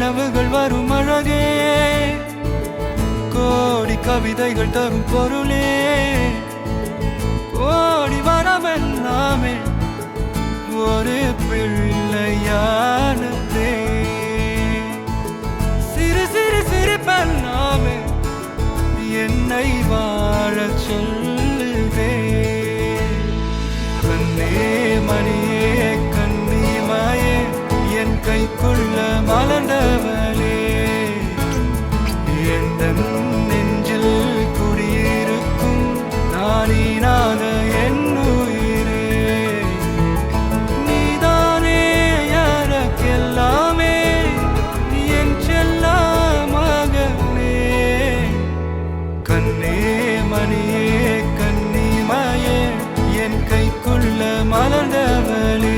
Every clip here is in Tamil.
கனவுகள் வரும் அழகே, கோடி கவிதைகள் தரும் பொருளே, கோடி வரமெல்லாமே ஒரு பிள்ளையானதே. சிறு சிறு சிரிப்பெல்லாமே என்னை வாழச் சொல்லுதே. கண்ணே மணியே கண்ணிமாயே என் கைக்குள்ள மலர்ந்தவளே, எந்த நெஞ்சில் குடியிருக்கும் நானீனாத என் உயிரே. நீதானே எனக்கெல்லாமே, என் செல்ல மகனே. கண்ணே மணியே கண்ணிமாயே என் கைக்குள்ள மலர்ந்தவளே.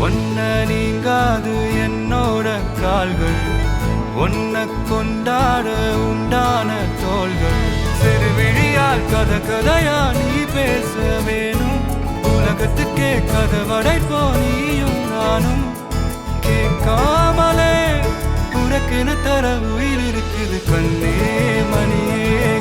ஒன்ன நீங்காது என்னோட கால்கள், ஒன்ன கொண்டாட உண்டான தோள்கள். சிறு விழியால் கதை கதையா நீ பேச வேணும், உலகத்துக்கே கதவடைப்போ நீயும் நானும். கேட்காமலே உனக்கென தர உயிர் இருக்குது. கண்ணே மணியே